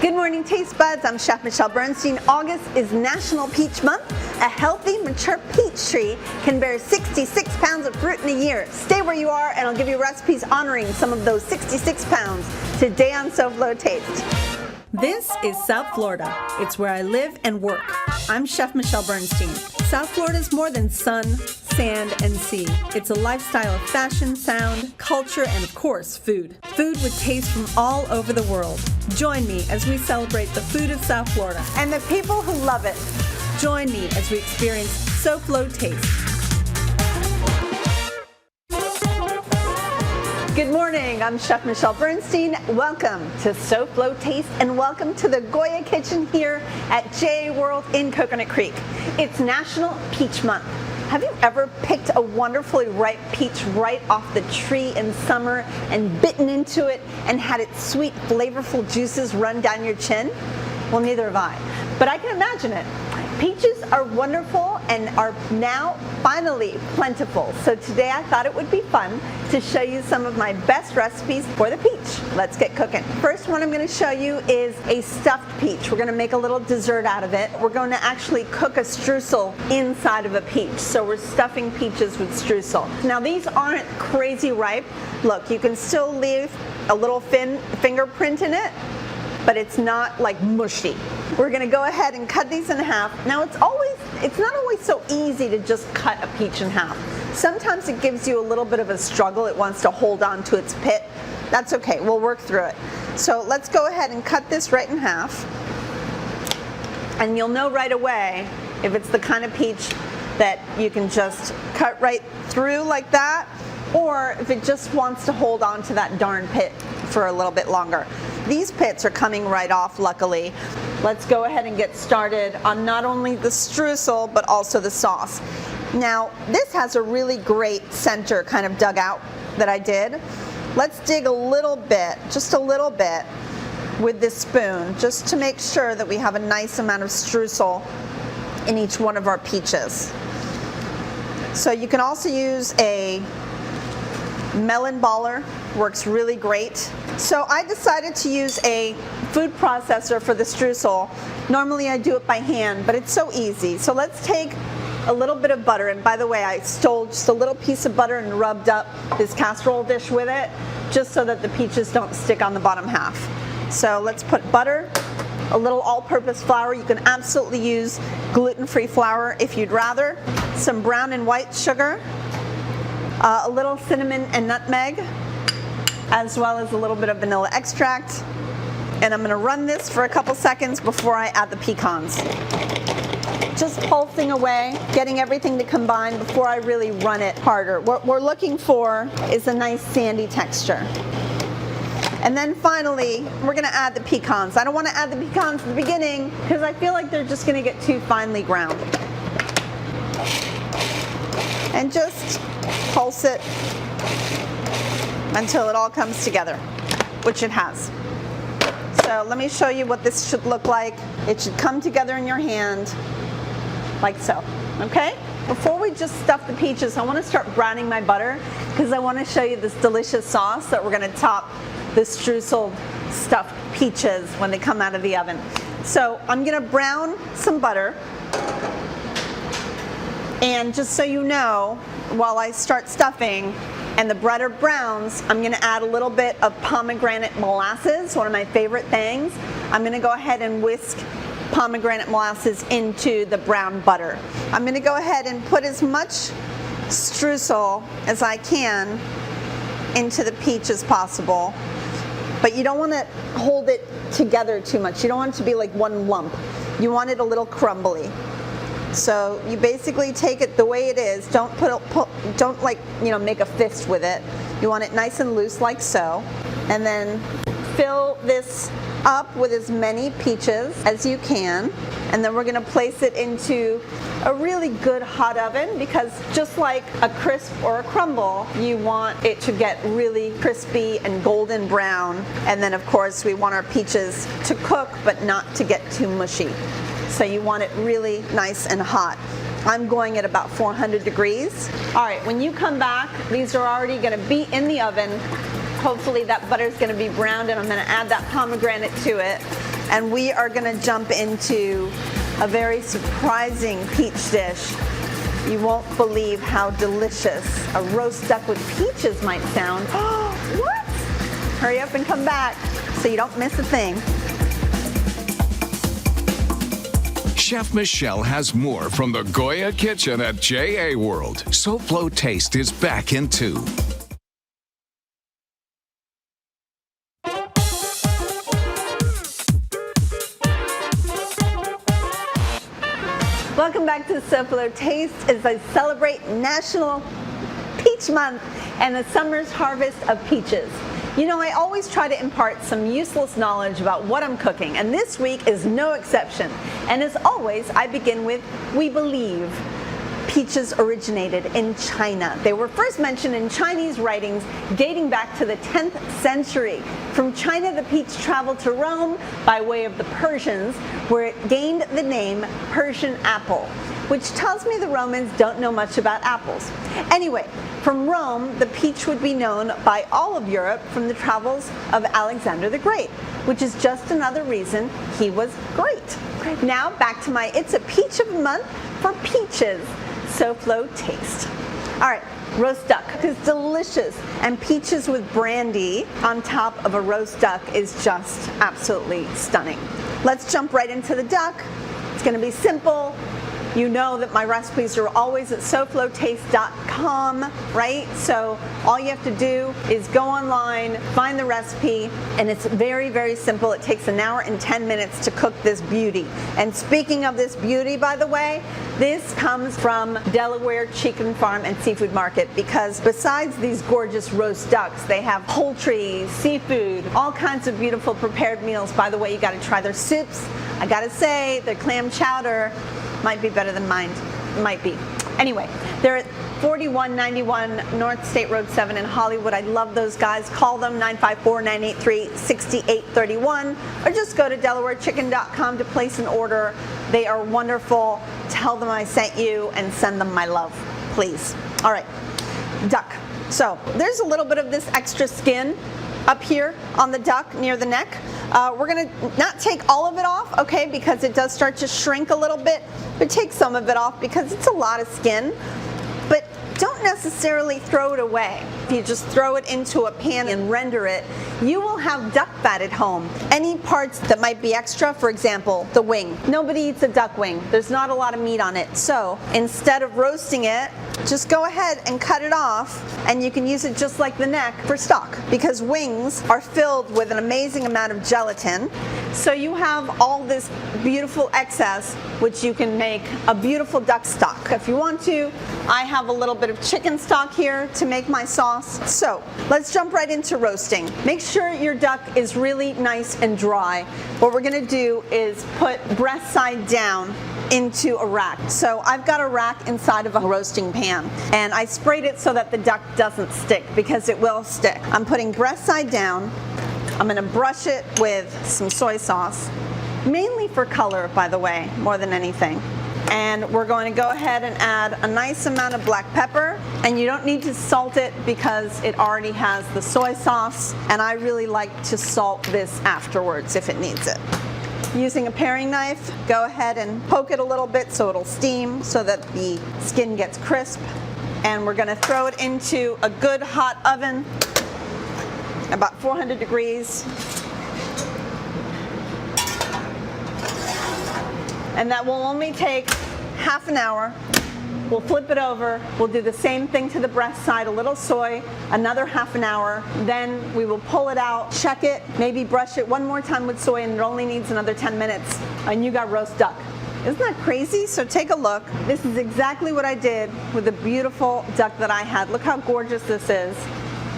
Good morning, Taste Buds. I'm Chef Michelle Bernstein. August is National Peach Month. A healthy, mature peach tree can bear 66 pounds of fruit in a year. Stay where you are and I'll give you recipes honoring some of those 66 pounds today on SoFlo Taste. This is South Florida. It's where I live and work. I'm Chef Michelle Bernstein. South Florida is more than sun, sand, and sea. It's a lifestyle of fashion, sound, culture, and of course, food. Food with taste from all over the world. Join me as we celebrate the food of South Florida And the people who love it. Join me as we experience SoFlo Taste. Good morning, I'm Chef Michelle Bernstein. Welcome to SoFlo Taste and welcome to the Goya Kitchen here at JA World in Coconut Creek. It's National Peach Month. Have you ever picked a wonderfully ripe peach right off the tree in summer and bitten into it and had its sweet, flavorful juices run down your chin? Well, neither have I, but I can imagine it. Peaches are wonderful and are now finally plentiful. So today I thought it would be fun to show you some of my best recipes for the peach. Let's get cooking. First one I'm going to show you is a stuffed peach. We're going to make a little dessert out of it. We're going to actually cook a streusel inside of a peach. So we're stuffing peaches with streusel. Now these aren't crazy ripe. Look, you can still leave a little thin fingerprint in it, but it's not like mushy. We're gonna go ahead and cut these in half. Now it's not always so easy to just cut a peach in half. Sometimes it gives you a little bit of a struggle. It wants to hold on to its pit. That's okay, we'll work through it. So let's go ahead and cut this right in half. And you'll know right away if it's the kind of peach that you can just cut right through like that, or if it just wants to hold on to that darn pit for a little bit longer. These pits are coming right off, luckily. Let's go ahead and get started on not only the streusel, but also the sauce. Now, this has a really great center kind of dug out that I did. Let's dig a little bit, just a little bit, with this spoon, just to make sure that we have a nice amount of streusel in each one of our peaches. So you can also use a melon baller, works really great. So I decided to use a food processor for the streusel. Normally I do it by hand, but it's so easy. So let's take a little bit of butter, and by the way, I stole just a little piece of butter and rubbed up this casserole dish with it, just so that the peaches don't stick on the bottom half. So let's put butter, a little all-purpose flour. You can absolutely use gluten-free flour if you'd rather, some brown and white sugar, a little cinnamon and nutmeg, as well as a little bit of vanilla extract. And I'm going to run this for a couple seconds before I add the pecans. Just pulsing away, getting everything to combine before I really run it harder. What we're looking for is a nice sandy texture. And then finally, we're going to add the pecans. I don't want to add the pecans at the beginning because I feel like they're just going to get too finely ground. And just pulse it until it all comes together, which it has. So let me show you what this should look like. It should come together in your hand, like so, okay? Before we just stuff the peaches, I want to start browning my butter because I want to show you this delicious sauce that we're going to top the streusel stuffed peaches when they come out of the oven. So I'm going to brown some butter. And just so you know, while I start stuffing and the butter browns, I'm going to add a little bit of pomegranate molasses, one of my favorite things. I'm going to go ahead and whisk pomegranate molasses into the brown butter. I'm going to go ahead and put as much streusel as I can into the peach as possible. But you don't want to hold it together too much. You don't want it to be like one lump. You want it a little crumbly. So you basically take it the way it is. Don't make a fist with it. You want it nice and loose like so. And then fill this up with as many peaches as you can. And then we're going to place it into a really good hot oven because just like a crisp or a crumble, you want it to get really crispy and golden brown. And then of course we want our peaches to cook but not to get too mushy. So you want it really nice and hot. I'm going at about 400 degrees. All right, when you come back, these are already going to be in the oven Hopefully that butter is going to be browned, and I'm going to add that pomegranate to it. And we are going to jump into a very surprising peach dish. You won't believe how delicious a roast duck with peaches might sound. What? Hurry up and come back so you don't miss a thing. Chef Michelle has more from the Goya kitchen at JA World. SoFlo Taste is back in 2. Welcome back to SoFlo Taste as I celebrate National Peach Month and the summer's harvest of peaches. You know, I always try to impart some useless knowledge about what I'm cooking, and this week is no exception. And as always, I begin with, we believe peaches originated in China. They were first mentioned in Chinese writings dating back to the 10th century. From China, the peach traveled to Rome by way of the Persians, where it gained the name Persian apple, which tells me the Romans don't know much about apples. Anyway, from Rome, the peach would be known by all of Europe from the travels of Alexander the Great, which is just another reason he was great. Now back to my It's a Peach of the Month for peaches. SoFlo Taste. All right, roast duck is delicious, and peaches with brandy on top of a roast duck is just absolutely stunning. Let's jump right into the duck. It's going to be simple. You know that my recipes are always at SoFloTaste.com, right? So all you have to do is go online, find the recipe, and it's very, very simple. It takes an hour and 10 minutes to cook this beauty. And speaking of this beauty, by the way, this comes from Delaware Chicken Farm and Seafood Market, because besides these gorgeous roast ducks, they have poultry, seafood, all kinds of beautiful prepared meals. By the way, you gotta try their soups. I gotta say, their clam chowder might be better than mine. Might be. Anyway, they're at 4191 North State Road 7 in Hollywood. I love those guys. Call them 954-983-6831, or just go to DelawareChicken.com to place an order. They are wonderful. Tell them I sent you and send them my love, please. All right, duck. So there's a little bit of this extra skin up here on the duck near the neck. We're gonna not take all of it off, okay, because it does start to shrink a little bit, but take some of it off because it's a lot of skin. But don't necessarily throw it away. If you just throw it into a pan and render it, you will have duck fat at home. Any parts that might be extra, for example, the wing. Nobody eats a duck wing. There's not a lot of meat on it. So instead of roasting it, just go ahead and cut it off, and you can use it just like the neck for stock, because wings are filled with an amazing amount of gelatin. So you have all this beautiful excess, which you can make a beautiful duck stock. If you want to, I have a little bit of chicken stock here to make my sauce. So let's jump right into roasting. Make sure your duck is really nice and dry. What we're gonna do is put breast side down into a rack. So I've got a rack inside of a roasting pan, and I sprayed it so that the duck doesn't stick, because it will stick. I'm putting breast side down. I'm gonna brush it with some soy sauce, mainly for color, by the way, more than anything. And we're going to go ahead and add a nice amount of black pepper, and you don't need to salt it because it already has the soy sauce, and I really like to salt this afterwards if it needs it. Using a paring knife, go ahead and poke it a little bit so it'll steam, so that the skin gets crisp. And we're gonna throw it into a good hot oven, about 400 degrees. And that will only take half an hour. We'll flip it over. We'll do the same thing to the breast side, a little soy, another half an hour. Then we will pull it out, check it, maybe brush it one more time with soy, and it only needs another 10 minutes. And you got roast duck. Isn't that crazy? So take a look. This is exactly what I did with the beautiful duck that I had. Look how gorgeous this is.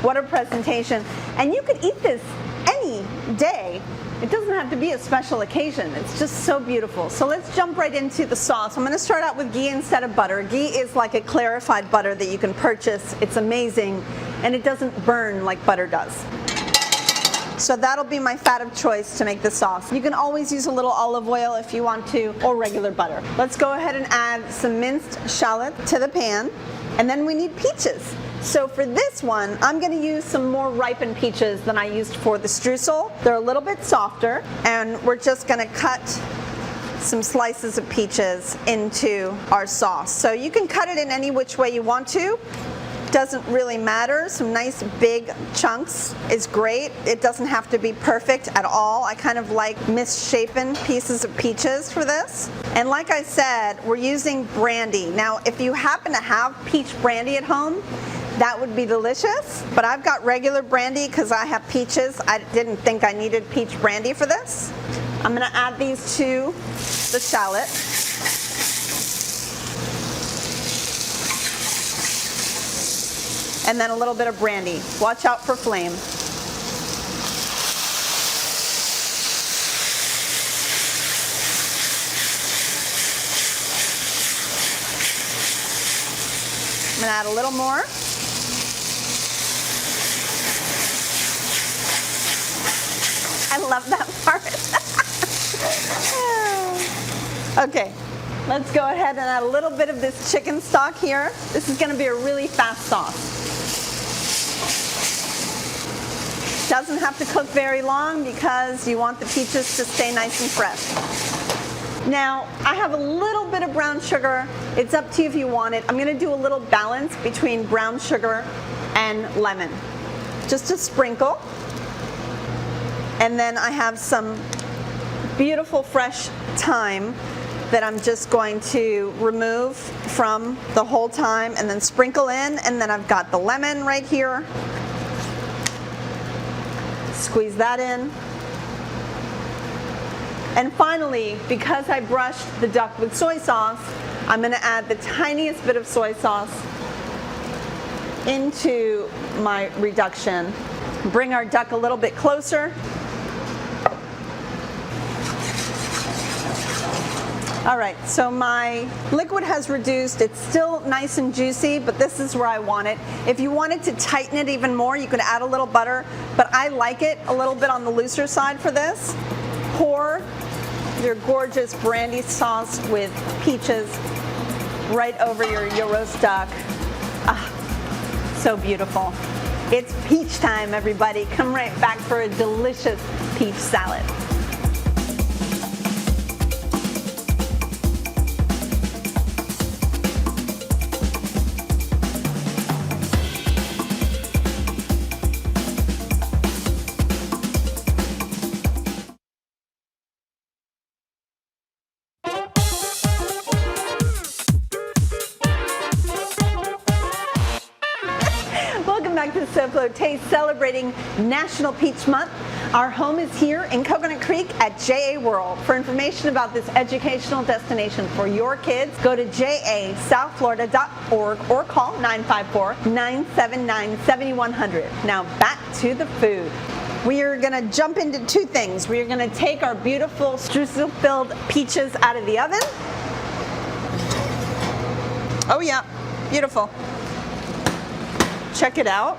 What a presentation. And you could eat this any day. It doesn't have to be a special occasion. It's just so beautiful. So let's jump right into the sauce. I'm going to start out with ghee instead of butter. Ghee is like a clarified butter that you can purchase. It's amazing, and it doesn't burn like butter does. So that'll be my fat of choice to make the sauce. You can always use a little olive oil if you want to, or regular butter. Let's go ahead and add some minced shallot to the pan. And then we need peaches. So for this one, I'm going to use some more ripened peaches than I used for the streusel. They're a little bit softer, and we're just going to cut some slices of peaches into our sauce. So you can cut it in any which way you want to. Doesn't really matter. Some nice big chunks is great. It doesn't have to be perfect at all. I kind of like misshapen pieces of peaches for this. And like I said, we're using brandy. Now, if you happen to have peach brandy at home, that would be delicious, but I've got regular brandy because I have peaches. I didn't think I needed peach brandy for this. I'm going to add these to the shallot. And then a little bit of brandy. Watch out for flame. I'm going to add a little more. I love that part. Okay, let's go ahead and add a little bit of this chicken stock here. This is going to be a really fast sauce. Doesn't have to cook very long because you want the peaches to stay nice and fresh. Now, I have a little bit of brown sugar. It's up to you if you want it. I'm going to do a little balance between brown sugar and lemon. Just a sprinkle. And then I have some beautiful fresh thyme that I'm just going to remove from the whole thyme and then sprinkle in. And then I've got the lemon right here. Squeeze that in. And finally, because I brushed the duck with soy sauce, I'm going to add the tiniest bit of soy sauce into my reduction. Bring our duck a little bit closer. All right, so my liquid has reduced. It's still nice and juicy, but this is where I want it. If you wanted to tighten it even more, you could add a little butter, but I like it a little bit on the looser side for this. Pour your gorgeous brandy sauce with peaches right over your roast duck. Ah, so beautiful. It's peach time, everybody. Come right back for a delicious peach salad. Welcome back to SoFlo Taste, celebrating National Peach Month. Our home is here in Coconut Creek at JA World. For information about this educational destination for your kids, go to jasouthflorida.org or call 954-979-7100. Now back to the food. We are going to jump into two things. We are going to take our beautiful streusel-filled peaches out of the oven. Oh yeah, beautiful. Check it out.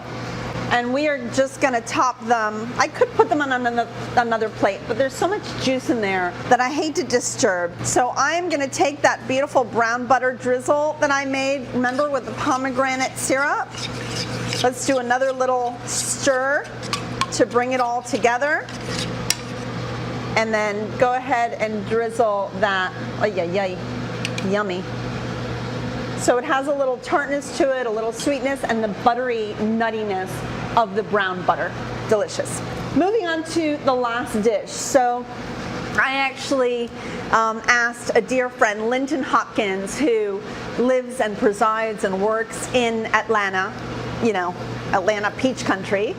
And we are just going to top them. I could put them on another plate, but there's so much juice in there that I hate to disturb. So I'm going to take that beautiful brown butter drizzle that I made, remember, with the pomegranate syrup. Let's do another little stir to bring it all together. And then go ahead and drizzle that. Oh, yeah, yummy. So it has a little tartness to it, a little sweetness, and the buttery nuttiness of the brown butter. Delicious. Moving on to the last dish. So I actually asked a dear friend, Linton Hopkins, who lives and presides and works in Atlanta, you know, Atlanta Peach Country,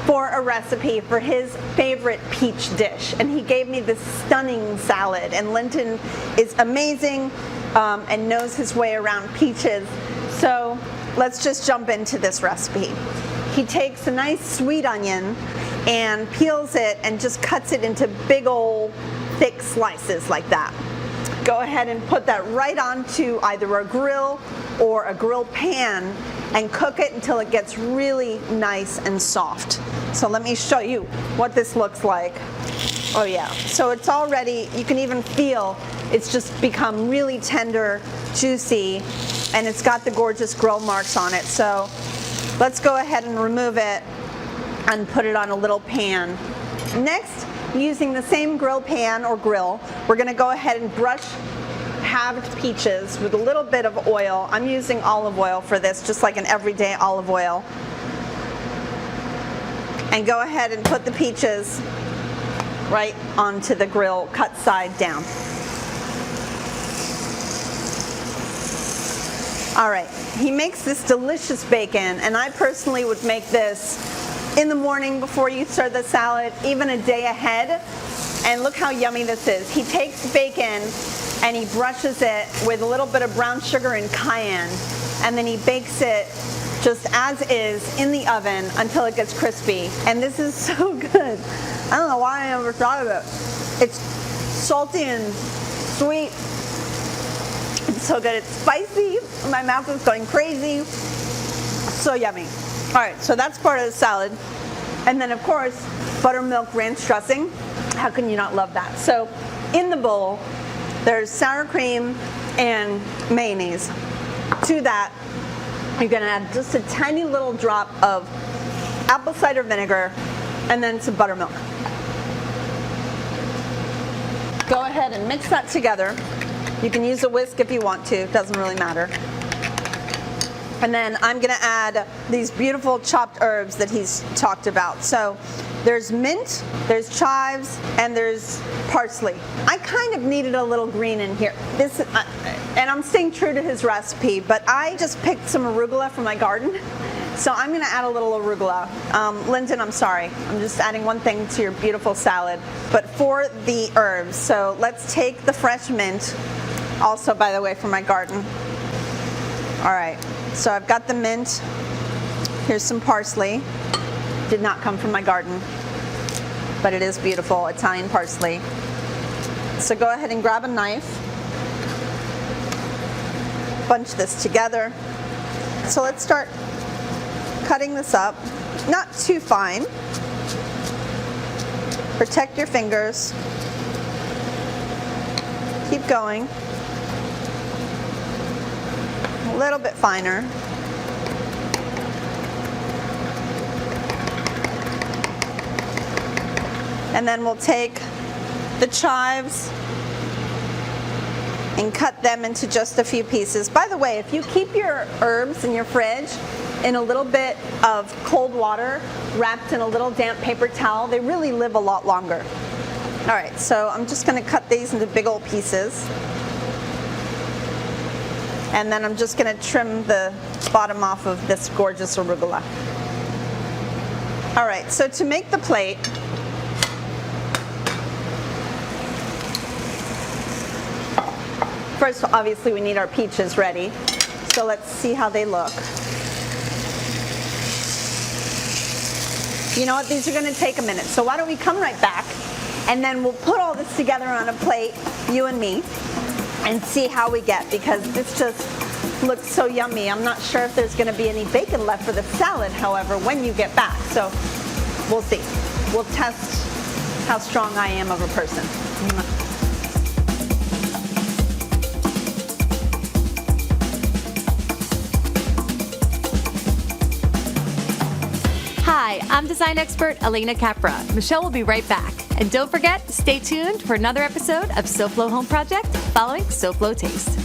for a recipe for his favorite peach dish. And he gave me this stunning salad. And Linton is amazing and knows his way around peaches. So let's just jump into this recipe. He takes a nice sweet onion and peels it and just cuts it into big old thick slices like that. Go ahead and put that right onto either a grill or a grill pan and cook it until it gets really nice and soft. So let me show you what this looks like. Oh yeah, so it's already, you can even feel it's just become really tender, juicy, and it's got the gorgeous grill marks on it. So Let's go ahead and remove it and put it on a little pan. Next, using the same grill pan or grill, we're going to go ahead and brush halved peaches with a little bit of oil. I'm using olive oil for this, just like an everyday olive oil. And go ahead and put the peaches right onto the grill, cut side down. All right, he makes this delicious bacon, and I personally would make this in the morning before you start the salad, even a day ahead. And look how yummy this is. He takes bacon and he brushes it with a little bit of brown sugar and cayenne, and then he bakes it just as is in the oven until it gets crispy. And this is so good. I don't know why I never thought of it. It's salty and sweet. It's so good. It's spicy. My mouth is going crazy. So yummy. All right, so that's part of the salad. And then, of course, buttermilk ranch dressing. How can you not love that? So in the bowl, there's sour cream and mayonnaise. To that, you're going to add just a tiny little drop of apple cider vinegar and then some buttermilk. Go ahead and mix that together. You can use a whisk if you want to, it doesn't really matter. And then I'm going to add these beautiful chopped herbs that he's talked about. So there's mint, there's chives, and there's parsley. I kind of needed a little green in here. And I'm staying true to his recipe, but I just picked some arugula from my garden. So I'm going to add a little arugula. Lyndon, I'm sorry. I'm just adding one thing to your beautiful salad. But for the herbs, so let's take the fresh mint, also, by the way, from my garden. All right, so I've got the mint. Here's some parsley. Did not come from my garden, but it is beautiful Italian parsley. So go ahead and grab a knife. Bunch this together. So let's start cutting this up. Not too fine. Protect your fingers. Keep going. A little bit finer. And then we'll take the chives and cut them into just a few pieces. By the way, if you keep your herbs in your fridge in a little bit of cold water wrapped in a little damp paper towel, they really live a lot longer. All right, so I'm just going to cut these into big old pieces. And then I'm just going to trim the bottom off of this gorgeous arugula. All right, so to make the plate, first, obviously, we need our peaches ready. So let's see how they look. You know what? These are going to take a minute. So why don't we come right back, and then we'll put all this together on a plate, you and me, and see how we get, because this just looks so yummy. I'm not sure if there's going to be any bacon left for the salad, however, when you get back. So we'll see. We'll test how strong I am of a person. Hi, I'm design expert Elena Capra. Michelle will be right back. And don't forget, stay tuned for another episode of SoFlo Home Project following SoFlo Taste.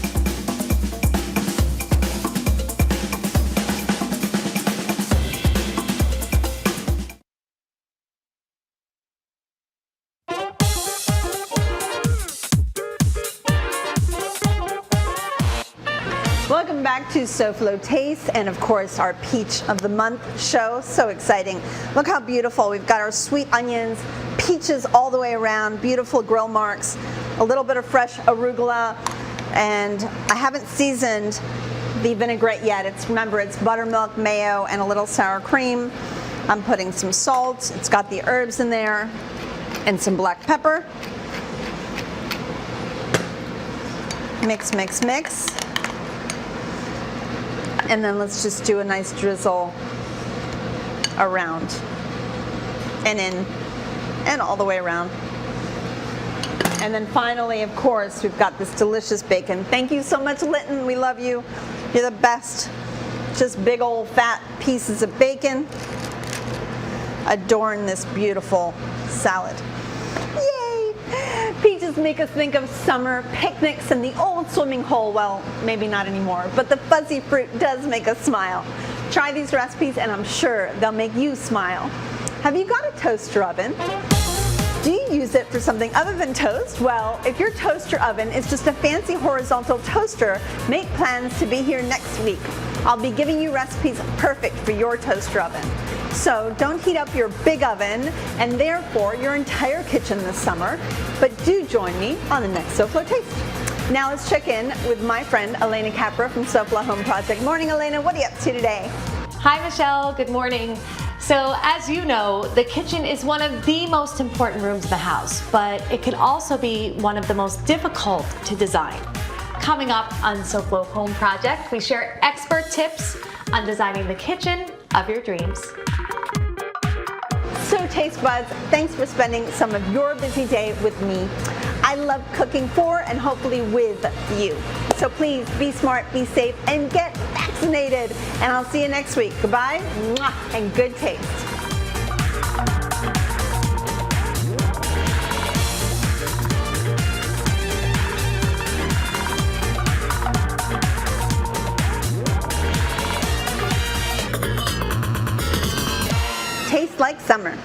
Welcome back to SoFlo Taste, and of course our Peach of the Month show. So exciting. Look how beautiful. We've got our sweet onions, peaches all the way around, beautiful grill marks, a little bit of fresh arugula, and I haven't seasoned the vinaigrette yet. Remember, it's buttermilk, mayo, and a little sour cream. I'm putting some salt. It's got the herbs in there and some black pepper. Mix, mix, mix. And then let's just do a nice drizzle around and in and all the way around. And then finally, of course, we've got this delicious bacon. Thank you so much, Lytton. We love you. You're the best. just big old fat pieces of bacon adorn this beautiful salad. Yay! Peaches make us think of summer picnics and the old swimming hole. Well, maybe not anymore, but the fuzzy fruit does make us smile. Try these recipes and I'm sure they'll make you smile. Have you got a toaster oven? Do you use it for something other than toast? Well, if your toaster oven is just a fancy horizontal toaster, make plans to be here next week. I'll be giving you recipes perfect for your toaster oven. So don't heat up your big oven and therefore your entire kitchen this summer, but do join me on the next SoFlo Taste. Now let's check in with my friend Elena Capra from SoFlo Home Project. Morning, Elena. What are you up to today? Hi, Michelle. Good morning. So as you know, the kitchen is one of the most important rooms in the house, but it can also be one of the most difficult to design. Coming up on SoFlo Home Project, we share expert tips on designing the kitchen of your dreams. So Taste Buds, thanks for spending some of your busy day with me. I love cooking for and hopefully with you. So please be smart, be safe, and get vaccinated. And I'll see you next week. Goodbye, mwah, and good taste. Tastes like summer.